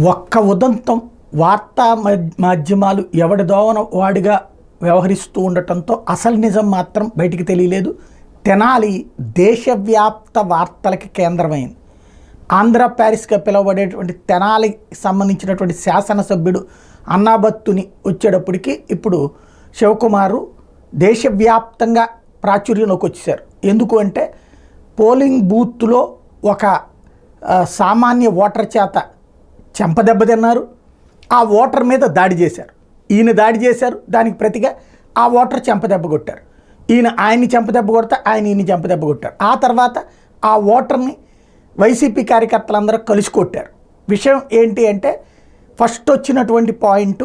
ఒక్క ఉదంతం వార్తా మాధ్యమాలు ఎవడి దోవన వాడిగా వ్యవహరిస్తూ ఉండటంతో అసలు నిజం మాత్రం బయటికి తెలియలేదు. తెనాలి దేశవ్యాప్త వార్తలకి కేంద్రమైంది. ఆంధ్ర ప్యారిస్గా పిలువబడేటువంటి తెనాలికి సంబంధించినటువంటి శాసనసభ్యుడు అన్నాబత్తుని వచ్చేటప్పటికి ఇప్పుడు శివకుమారు దేశవ్యాప్తంగా ప్రాచుర్యంలోకి వచ్చేసారు. ఎందుకు అంటే పోలింగ్ బూత్లో ఒక సామాన్య ఓటర్ చేత చెంపదెబ్బ తిన్నారు. ఆ ఓటర్ మీద దాడి చేశారు. ఈయన దాడి చేశారు, దానికి ప్రతిగా ఆ ఓటర్ చెంపదెబ్బ కొట్టారు. ఆయన్ని చెంపదెబ్బ కొడితే ఈయన్ని చెంపదెబ్బ కొట్టారు. ఆ తర్వాత ఆ ఓటర్ని వైసీపీ కార్యకర్తలందరూ కలిసి కొట్టారు. విషయం ఏంటి అంటే ఫస్ట్ వచ్చినటువంటి పాయింట్,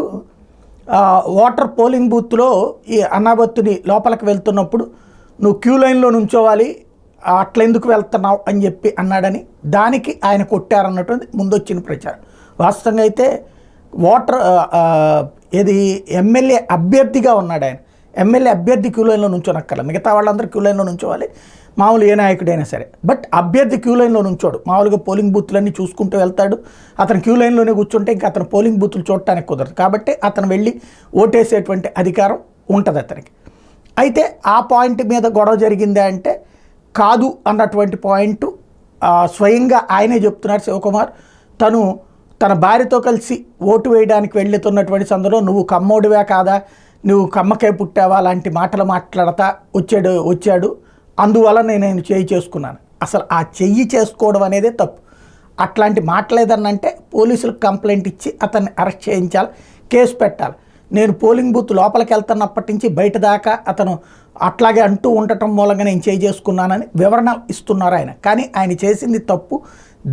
ఓటర్ పోలింగ్ బూత్లో ఈ అన్నాబత్తుని లోపలికి వెళ్తున్నప్పుడు నువ్వు క్యూ లైన్లో నుంచోవాలి, అట్లెందుకు వెళ్తున్నావు అని చెప్పి అన్నాడని, దానికి ఆయన కొట్టారన్నటువంటి ముందొచ్చిన ప్రచారం. వాస్తవంగా అయితే ఓటర్ ఎమ్మెల్యే అభ్యర్థిగా ఉన్నాడు ఆయన. ఎమ్మెల్యే అభ్యర్థి క్యూ లైన్లో నుంచోనక్కర్లేదు, మిగతా వాళ్ళందరూ క్యూ లైన్లో నుంచోవాలి, మామూలు ఏ నాయకుడైనా సరే. బట్ అభ్యర్థి క్యూ లైన్లో నుంచోడు, మామూలుగా పోలింగ్ బూత్లన్నీ చూసుకుంటూ వెళ్తాడు. అతను క్యూ లైన్లోనే కూర్చుంటే ఇంకా అతను పోలింగ్ బూత్లు చూడటానికి కుదరదు, కాబట్టి అతను వెళ్ళి ఓటేసేటువంటి అధికారం ఉంటుంది అతనికి. అయితే ఆ పాయింట్ మీద గొడవ జరిగిందా అంటే కాదు అన్నటువంటి పాయింట్ స్వయంగా ఆయనే చెప్తున్నారు శివకుమార్. తన భార్యతో కలిసి ఓటు వేయడానికి వెళ్తున్నటువంటి సందర్భంలో నువ్వు కమ్మోడివే కాదా, నువ్వు కమ్మకే పుట్టావా లాంటి మాటలు మాట్లాడతా వచ్చాడు. అందువల్ల నేను చెయ్యి చేసుకున్నాను. అసలు ఆ చెయ్యి చేసుకోవడం అనేదే తప్పు. అట్లాంటి మాటలేదన్నంటే పోలీసులకు కంప్లైంట్ ఇచ్చి అతన్ని అరెస్ట్ చేయించాలి, కేసు పెట్టాలి. నేను పోలింగ్ బూత్ లోపలికి వెళ్తున్నప్పటి నుంచి బయట దాకా అతను అట్లాగే అంటూ ఉండటం మూలంగా నేను చేయి చేసుకున్నానని వివరణ ఇస్తున్నారు ఆయన. కానీ ఆయన చేసింది తప్పు.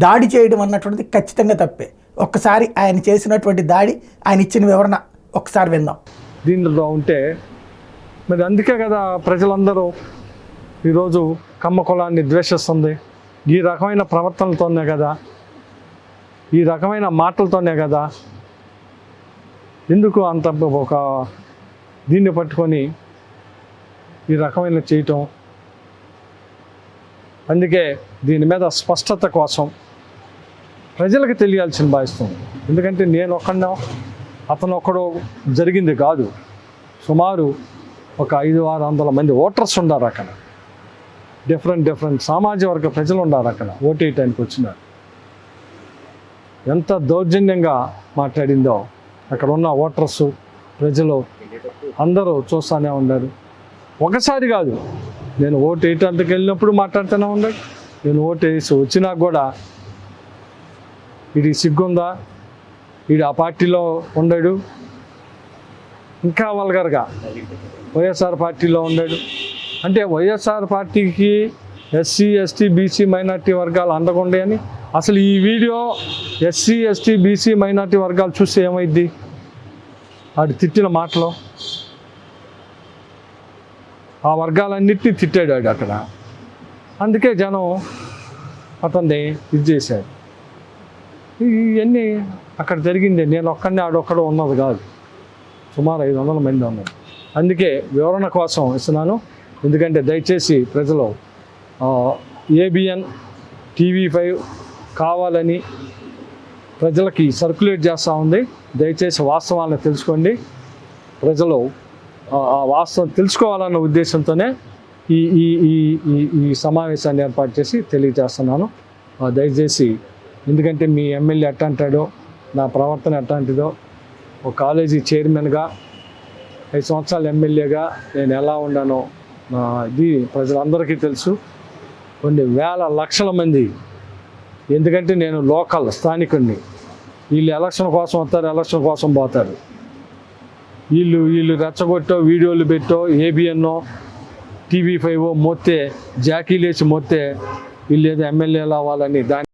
దాడి చేయడం అన్నటువంటిది ఖచ్చితంగా తప్పే. ఒక్కసారి ఆయన చేసినటువంటి దాడి, ఆయన ఇచ్చిన వివరణ ఒకసారి విందాం. దీనిలో ఉంటే మరి అందుకే కదా ప్రజలందరూ ఈరోజు కమ్మ కులాన్ని ద్వేషిస్తుంది. ఈ రకమైన ప్రవర్తనలతోనే కదా, ఈ రకమైన మాటలతోనే కదా. ఎందుకు అంత ఒక దీన్ని పట్టుకొని ఈ రకమైన చేయటం? అందుకే దీని మీద స్పష్టత కోసం ప్రజలకు తెలియాల్సిన భావిస్తుంది. ఎందుకంటే నేను ఒక్కడో అతను ఒక్కడో జరిగింది కాదు. సుమారు ఒక 500-600 మంది ఓటర్స్ ఉన్నారు అక్కడ. డిఫరెంట్ సామాజిక వర్గ ప్రజలు ఉన్నారు అక్కడ ఓటేయటానికి వచ్చినారు. ఎంత దౌర్జన్యంగా మాట్లాడిందో అక్కడ ఉన్న ఓటర్స్, ప్రజలు అందరూ చూస్తూనే ఉన్నారు. ఒకసారి కాదు, నేను ఓటు వేయటానికి వెళ్ళినప్పుడు మాట్లాడుతూనే ఉన్నాడు. నేను ఓటు వేసి వచ్చినా కూడా ఇది సిగ్గుందా, వీడు ఆ పార్టీలో ఉన్నాడు, ఇంకా వల్గర్గా వైఎస్ఆర్ పార్టీలో ఉన్నాడు అంటే వైఎస్ఆర్ పార్టీకి ఎస్సీ ఎస్టీ బీసీ మైనార్టీ వర్గాలు అందకుండా అని. అసలు ఈ video SC ST BC minority వర్గాలు చూస్తే ఏమైద్ది? వాడు తిట్టిన మాటలు ఆ వర్గాలన్నింటినీ తిట్టాడు వాడు అక్కడ. అందుకే జనం అతన్ని ఇది చేశాడు. ఇవన్నీ అక్కడ జరిగింది. నేను ఒక్కడిని ఆడొక్కడో ఉన్నది కాదు, సుమారు 500 మంది ఉన్నారు. అందుకే వివరణ కోసం ఇస్తున్నాను. ఎందుకంటే దయచేసి ప్రజలు ABN TV5 కావాలని ప్రజలకి సర్క్యులేట్ చేస్తూ ఉంది. దయచేసి వాస్తవాలను తెలుసుకోండి. ప్రజలు ఆ వాస్తవం తెలుసుకోవాలన్న ఉద్దేశంతోనే ఈ సమావేశాన్ని ఏర్పాటు చేసి తెలియజేస్తున్నాను. దయచేసి, ఎందుకంటే మీ ఎమ్మెల్యే ఎట్లా అంటాడో, నా ప్రవర్తన ఎట్లాంటిదో, ఒక కాలేజీ చైర్మన్గా 5 సంవత్సరాలు ఎమ్మెల్యేగా నేను ఎలా ఉన్నానో ఇది ప్రజలందరికీ తెలుసు. కొన్ని వేల లక్షల మంది, ఎందుకంటే నేను లోకల్ స్థానికుడిని. వీళ్ళు ఎలక్షన్ కోసం వస్తారు, ఎలక్షన్ కోసం పోతారు. వీళ్ళు రెచ్చగొట్టో వీడియోలు పెట్టో ABN TV5 మొత్తే జాకీలేసి మొత్తే వీళ్ళు ఏదో ఎమ్మెల్యేలు అవ్వాలని దాని